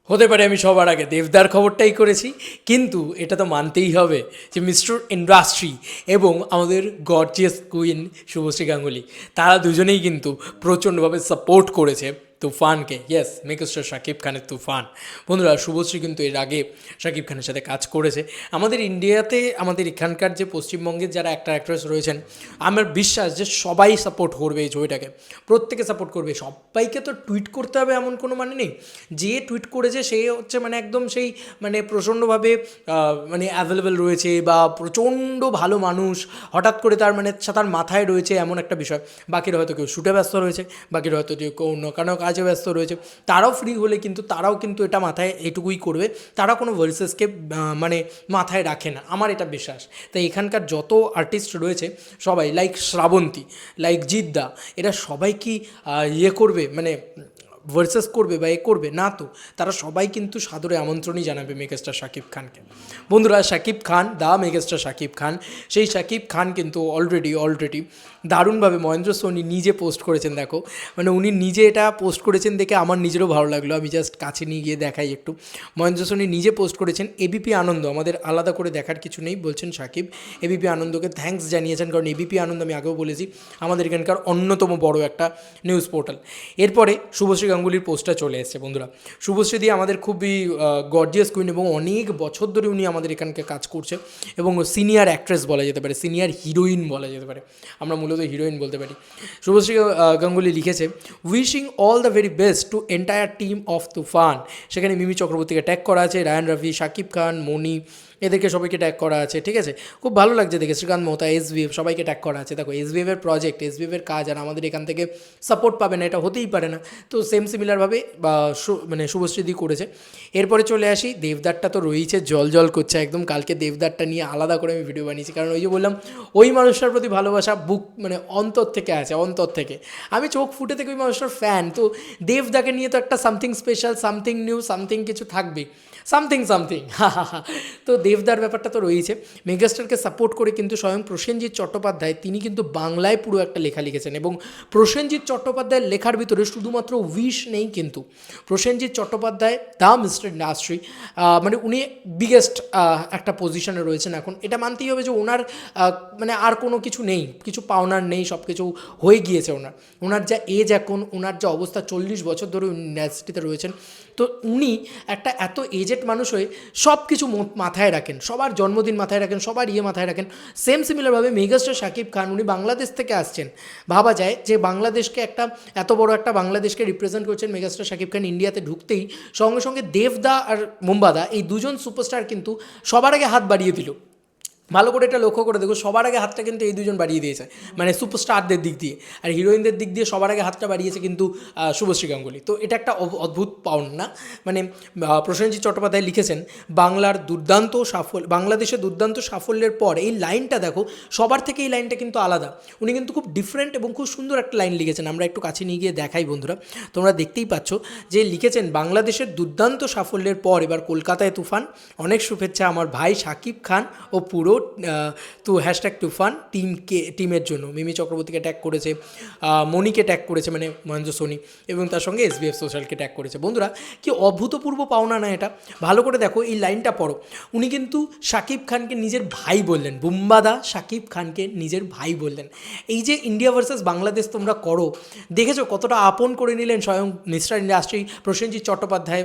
হতে পারে আমি সবার আগে দেবদার খবরটাই করেছি, কিন্তু এটা তো মানতেই হবে যে মিস্টার ইন্ডাস্ট্রি এবং আমাদের গর্জিয়াস কুইন শুভশ্রী গাঙ্গুলি, তারা দুজনেই কিন্তু প্রচণ্ডভাবে সাপোর্ট করেছে তুফানকে। ইয়েস, মেগাস্টার শাকিব খানের তুফান। বন্ধুরা, শুভশ্রী কিন্তু এর আগে শাকিব খানের সাথে কাজ করেছে। আমাদের ইন্ডিয়াতে, আমাদের এখানকার যে পশ্চিমবঙ্গের যারা অ্যাক্টর অ্যাক্ট্রেস রয়েছেন, আমার বিশ্বাস যে সবাই সাপোর্ট করবে এই ছবিটাকে, প্রত্যেকে সাপোর্ট করবে। সবাইকে তো টুইট করতে হবে এমন কোনো মানে নেই। যে টুইট করেছে সে হচ্ছে মানে একদম সেই মানে প্রচণ্ডভাবে মানে অ্যাভেলেবেল রয়েছে, বা প্রচণ্ড ভালো মানুষ, হঠাৎ করে তার মানে তার মাথায় রয়েছে এমন একটা বিষয়। বাকিরা হয়তো কেউ শুটে ব্যস্ত রয়েছে, বাকিরা হয়তো কেউ অন্য কোনো কাজে ব্যস্ত রয়েছে, তারাও ফ্রি হলে কিন্তু তারাও কিন্তু এটা মাথায় এটুকুই করবে, তারা কোনো ভার্সেসকে মানে মাথায় রাখে না, আমার এটা বিশ্বাস। তাই এখানকার যত আর্টিস্ট রয়েছে সবাই, লাইক শ্রাবন্তী, লাইক জিদ্দা, এরা সবাই কি ইয়ে করবে মানে ভার্সেস করবে বা করবে না, তো তারা সবাই কিন্তু সাদরে আমন্ত্রণই জানাবে মেগাস্টার শাকিব খানকে। বন্ধুরা, শাকিব খান, দা মেগাস্টার শাকিব খান, সেই শাকিব খান কিন্তু অলরেডি দারুণভাবে মহেন্দ্র সোনি নিজে পোস্ট করেছেন। দেখো, মানে উনি নিজে এটা পোস্ট করেছেন দেখে আমার নিজেরও ভালো লাগলো। আমি জাস্ট কাছে নিয়ে গিয়ে দেখাই একটু। মহেন্দ্র সোনি নিজে পোস্ট করেছেন এবিপি আনন্দ, আমাদের আলাদা করে দেখার কিছু নেই বলছেন শাকিব। এবিপি আনন্দকে থ্যাঙ্কস জানিয়েছেন, কারণ এবিপি আনন্দ আমি আগেও বলেছি আমাদের এখানকার অন্যতম বড় একটা নিউজ পোর্টাল। এরপরে শুভশ্রী গাঙ্গুলির পোস্টটা চলে এসেছে। বন্ধুরা, শুভশ্রী দিয়ে আমাদের খুবই গর্জিয়াস কুইন, এবং অনেক বছর ধরে উনি আমাদের এখানকে কাজ করছে, এবং সিনিয়র অ্যাক্ট্রেস বলা যেতে পারে, সিনিয়র হিরোইন বলা যেতে পারে, আমরা মূলত হিরোইন বলতে পারি। শুভশ্রী গাঙ্গুলি লিখেছে, wishing all the very best to entire team of Toofan. সেখানে মিমি চক্রবর্তীকে ট্যাগ করা আছে, রায়ান রাফি, শাকিব খান, মনি, এদেরকে সবাইকে ট্যাগ করা আছে। ঠিক আছে, খুব ভালো লাগছে দেখে। শ্রীকান্ত মোহতা, এসবিএফ, সবাইকে ট্যাগ করা আছে। দেখো, এসবিএফের প্রজেক্ট, এসবিএফের কাজ, আর আমাদের এখান থেকে সাপোর্ট পাবে না এটা হতেই পারে না। তো সেম সিমিলারভাবে মানে শুভশ্রীদি করেছে। এরপরে চলে আসি, দেবদারটা তো রয়েছে, জল করছে একদম। কালকে দেবদারটা নিয়ে আলাদা করে আমি ভিডিও বানিয়েছি, কারণ ওই যে বললাম, ওই মানুষটার প্রতি ভালোবাসা বুক মানে অন্তর থেকে আছে, অন্তর থেকে। আমি চোখ ফুটে থেকে ওই মানুষটার ফ্যান। তো দেবদাকে নিয়ে তো একটা something special, something new, something কিছু থাকবে, সামথিং তো দেবদার ব্যাপারটা তো রয়েছে। মেগাস্টারকে সাপোর্ট করে কিন্তু স্বয়ং প্রসেনজিৎ চট্টোপাধ্যায়, তিনি কিন্তু বাংলায় পুরো একটা লেখা লিখেছেন, এবং প্রসেনজিৎ চট্টোপাধ্যায়ের লেখার ভিতরে শুধুমাত্র উইশ নেই, কিন্তু Prosenjit Chattopadhyay the mister industry, মানে উনি বিগেস্ট একটা পজিশনে রয়েছেন এখন। এটা মানতেই হবে যে ওনার মানে আর কোনো কিছু নেই, কিছু পাওনার নেই, সব কিছু হয়ে গিয়েছে ওনার। ওনার যা এজ এখন, ওনার যা অবস্থা, 40 বছর ধরে ইন্ডাস্ট্রিতে রয়েছেন। তো উনি একটা এত এজেড মানুষ হয়ে সব কিছু মাথায় রাখেন, সবার জন্মদিন মাথায় রাখেন, সবার মাথায় রাখেন। সেম সিমিলারভাবে মেগাস্টার শাকিব খান, উনি বাংলাদেশ থেকে আসছেন। ভাবা যায় যে বাংলাদেশকে একটা এত বড় একটা বাংলাদেশকে রিপ্রেজেন্ট করছেন মেগাস্টার শাকিব খান, ইন্ডিয়াতে ঢুকতেই সঙ্গে সঙ্গে দেবদা আর মুম্বাদা, এই দুজন সুপারস্টার কিন্তু সবার আগে হাত বাড়িয়ে দিল। ভালো করে এটা লক্ষ্য করে দেখো, সবার আগে হাতটা কিন্তু এই দুজন বাড়িয়ে দিয়েছে, মানে সুপারস্টারদের দিক দিয়ে। আর হিরোইনদের দিক দিয়ে সবার আগে হাতটা বাড়িয়েছে কিন্তু শুভশ্রী গাঙ্গুলি। তো এটা একটা অদ্ভুত পাওনা। মানে প্রসেনজিৎ চট্টোপাধ্যায় লিখেছেন, বাংলাদেশের দুর্দান্ত সাফল্যের পর এই লাইনটা দেখো, সবার থেকে এই লাইনটা কিন্তু আলাদা। উনি কিন্তু খুব ডিফারেন্ট এবং খুব সুন্দর একটা লাইন লিখেছেন। আমরা একটু কাছে নিয়ে গিয়ে দেখাই বন্ধুরা, তোমরা দেখতেই পাচ্ছ যে লিখেছেন, বাংলাদেশের দুর্দান্ত সাফল্যের পর এবার কলকাতায় তুফান, অনেক শুভেচ্ছা আমার ভাই শাকিব খান ও পুরো তো হ্যাশট্যাগ তুফান টিমের জন্য। মিমি চক্রবর্তীকে ট্যাগ করেছে, মনিকে ট্যাগ করেছে, মানে মহেন্দ্র সোনি, এবং তার সঙ্গে এসবিএফ সোশ্যালকে ট্যাগ করেছে। বন্ধুরা, কি অভূতপূর্ব পাওনা না এটা? ভালো করে দেখো, এই লাইনটা পড়ো। উনি কিন্তু শাকিব খানকে নিজের ভাই বললেন, বুম্বাদা শাকিব খানকে নিজের ভাই বললেন। এই যে ইন্ডিয়া ভার্সেস বাংলাদেশ তোমরা করো, দেখেছো কতটা আপন করে নিলেন স্বয়ং মিস্টার ইন্ডাস্ট্রি প্রসেনজিৎ চট্টোপাধ্যায়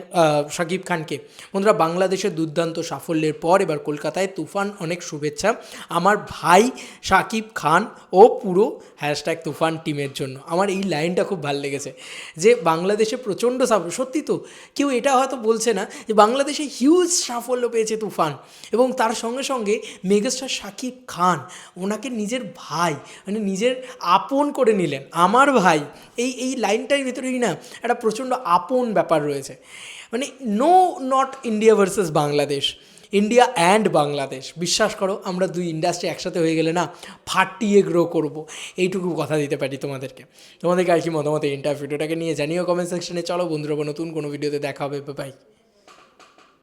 শাকিব খানকে। বন্ধুরা, বাংলাদেশের দুর্দান্ত সাফল্যের পর এবার কলকাতায় তুফান, অনেক শুভেচ্ছা আমার ভাই শাকিব খান ও পুরো হ্যাশট্যাগ তুফান টিমের জন্য। আমার এই লাইনটা খুব ভালো লেগেছে, যে বাংলাদেশে প্রচণ্ড সাফল্য। সত্যি তো, কেউ এটা হয়তো বলছে না যে বাংলাদেশে হিউজ সাফল্য পেয়েছে তুফান, এবং তার সঙ্গে সঙ্গে মেগাস্টার শাকিব খান ওনাকে নিজের ভাই, মানে নিজের আপন করে নিলেন, আমার ভাই। এই লাইনটার ভিতরেই না একটা প্রচণ্ড আপন ব্যাপার রয়েছে। মানে not India versus Bangladesh, India and Bangladesh. বিশ্বাস করো, আমরা দুই ইন্ডাস্ট্রি একসাথে হয়ে গেলে না ফাটিয়ে গ্রো করবো, এইটুকু কথা দিতে পারি তোমাদেরকে। আর কি মতামত এই ভিডিওটাকে নিয়ে জানিও কমেন্ট সেকশনে। চলো বন্ধুরা, নতুন কোনো ভিডিওতে দেখা হবে, বাই।